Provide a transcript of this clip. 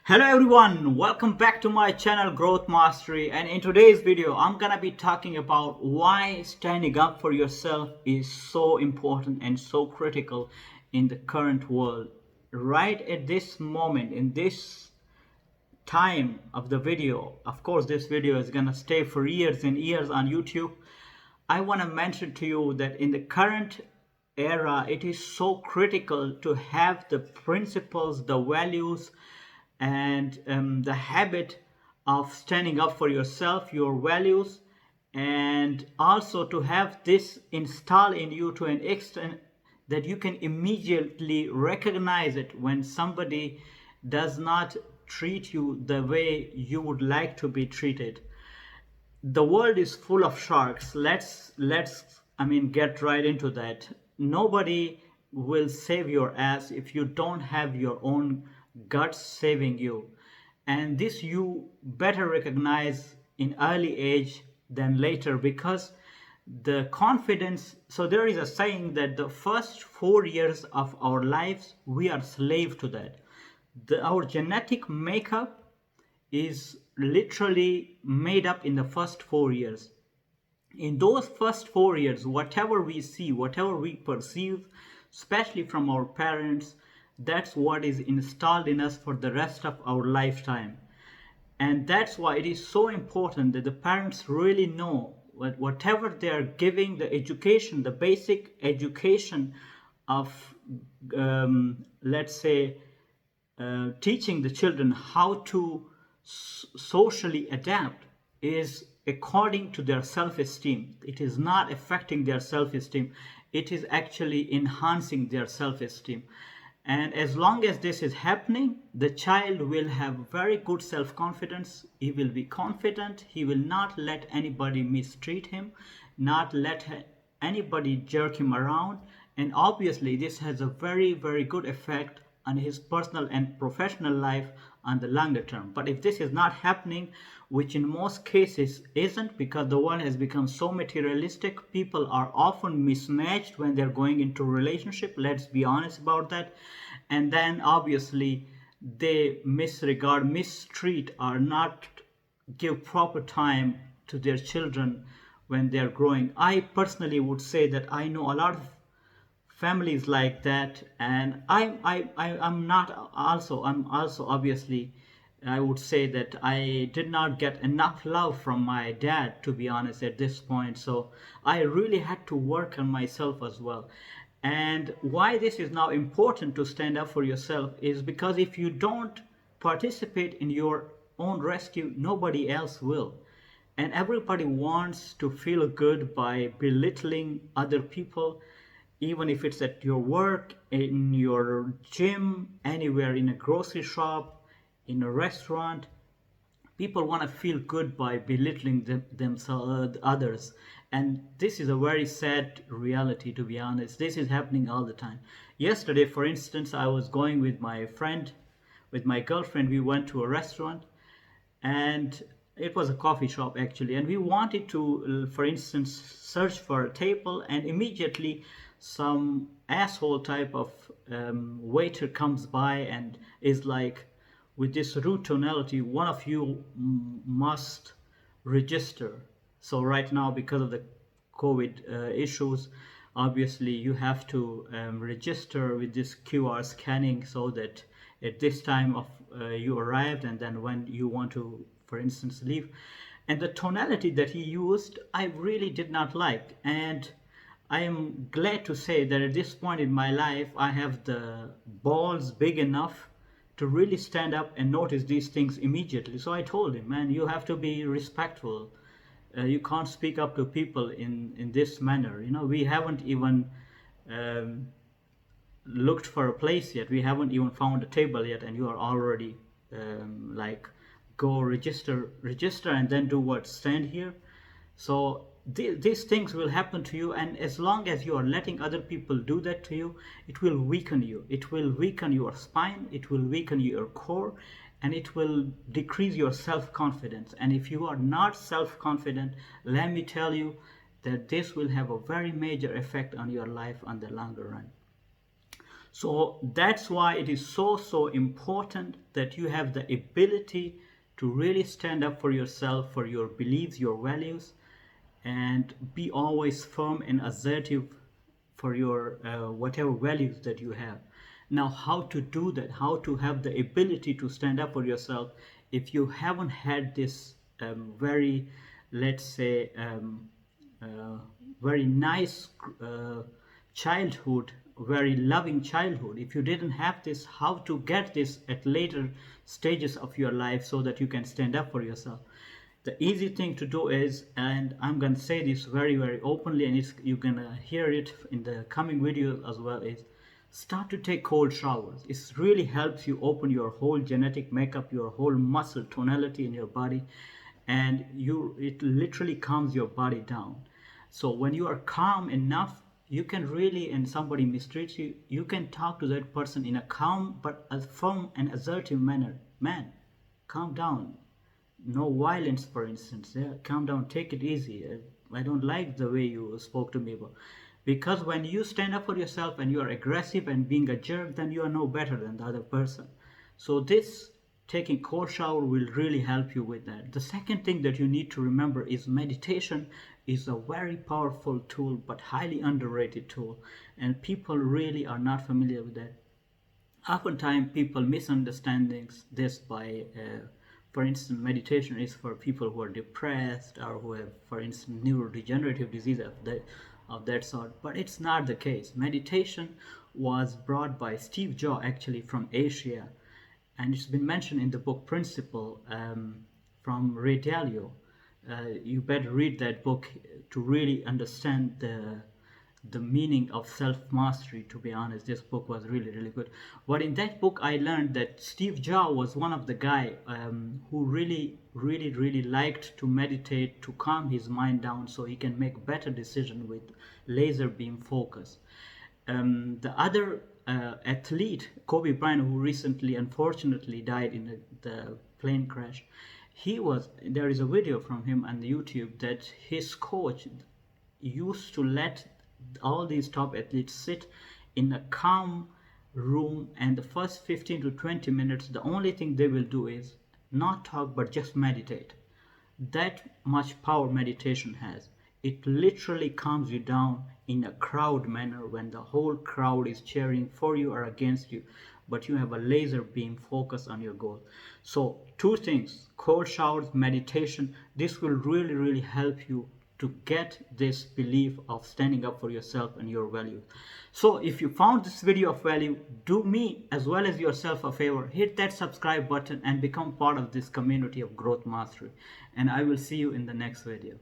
Hello everyone, welcome back to my channel Growth Mastery, and in today's video I'm gonna be talking about why standing up for yourself is so important and so critical in the current world. Right at this moment, in this time of the video, of course this video is gonna stay for years and years on YouTube. I want to mention to you that in the current era it is so critical to have the principles, the values, and the habit of standing up for yourself, your values, and also to have this installed in you to an extent that you can immediately recognize it when somebody does not treat you the way you would like to be treated. The world is full of sharks. Let's get right into that. Nobody will save your ass if you don't have your own guts saving you, and this you better recognize in early age than later, because the confidence, so there is a saying that the first 4 years of our lives we are slave to that. Our genetic makeup is literally made up in the first 4 years. In those first 4 years, whatever we see, whatever we perceive, especially from our parents, that's what is installed in us for the rest of our lifetime. And that's why it is so important that the parents really know whatever they are giving, the education, the basic education of, let's say, teaching the children how to socially adapt is according to their self-esteem. It is not affecting their self-esteem. It is actually enhancing their self-esteem. And as long as this is happening, the child will have very good self-confidence. He will be confident. He will not let anybody mistreat him, not let anybody jerk him around. And obviously, this has a very, very good effect on his personal and professional life on the longer term. But if this is not happening, which in most cases isn't, because the world has become so materialistic, people are often mismatched when they're going into a relationship, let's be honest about that. And then obviously they mistreat, or not give proper time to their children when they're growing. I personally would say that I know a lot of families like that, and I'm also obviously, I would say that I did not get enough love from my dad, to be honest, at this point. So I really had to work on myself as well. And why this is now important to stand up for yourself is because if you don't participate in your own rescue, nobody else will. And everybody wants to feel good by belittling other people, even if it's at your work, in your gym, anywhere, in a grocery shop, in a restaurant. People want to feel good by belittling themselves, others. And this is a very sad reality, to be honest. This is happening all the time. Yesterday, for instance, I was going with my friend, with my girlfriend. We went to a restaurant, and it was a coffee shop actually, and we wanted to, for instance, search for a table, and immediately some asshole type of waiter comes by and is like, with this rude tonality, one of you must register. So right now, because of the COVID issues, obviously you have to register with this QR scanning, so that at this time of you arrived, and then when you want to, for instance, leave. And the tonality that he used, I really did not like. And I am glad to say that at this point in my life, I have the balls big enough to really stand up and notice these things immediately. So I told him, man, you have to be respectful. You can't speak up to people in this manner. You know, we haven't even um, looked for a place yet. We haven't even found a table yet, and you are already like, go register, and then do what? Stand here. So these things will happen to you, and as long as you are letting other people do that to you, it will weaken you. It will weaken your spine. It will weaken your core, and it will decrease your self-confidence. And if you are not self-confident, let me tell you that this will have a very major effect on your life on the longer run. So that's why it is so important that you have the ability to really stand up for yourself, for your beliefs, your values, and be always firm and assertive for your whatever values that you have. Now, how to do that, how to have the ability to stand up for yourself if you haven't had this very, let's say, uh, very nice childhood, very loving childhood. If you didn't have this, how to get this at later stages of your life so that you can stand up for yourself? The easy thing to do is, and I'm gonna say this very openly, and you're gonna hear it in the coming videos as well, is start to take cold showers. It really helps you open your whole genetic makeup, your whole muscle tonality in your body, and it literally calms your body down. So when you are calm enough, you can really, and somebody mistreats you, you can talk to that person in a calm but a firm and assertive manner. Man, calm down. No violence, for instance. Yeah, calm down, take it easy. I don't like the way you spoke to me. Because when you stand up for yourself and you are aggressive and being a jerk, then you are no better than the other person. So this taking cold shower will really help you with that. The second thing that you need to remember is meditation is a very powerful tool but highly underrated tool, and people really are not familiar with that. Oftentimes people misunderstandings this by for instance, meditation is for people who are depressed or who have, for instance, neurodegenerative disease of that sort. But it's not the case. Meditation was brought by Steve Jobs, actually, from Asia, and it's been mentioned in the book Principle from Ray Dalio. You better read that book to really understand the meaning of self-mastery. To be honest, this book was really good. But in that book I learned that Steve Jobs was one of the guy who really liked to meditate to calm his mind down so he can make better decision with laser beam focus. The other athlete, Kobe Bryant, who recently unfortunately died in the plane crash, there is a video from him on YouTube that his coach used to let all these top athletes sit in a calm room, and the first 15 to 20 minutes the only thing they will do is not talk but just meditate. That much power meditation has. It literally calms you down in a crowd manner when the whole crowd is cheering for you or against you, but you have a laser beam focus on your goal. So two things: cold showers, meditation. This will really help you to get this belief of standing up for yourself and your value. So if you found this video of value, do me as well as yourself a favor, hit that subscribe button and become part of this community of growth mastery, and I will see you in the next video.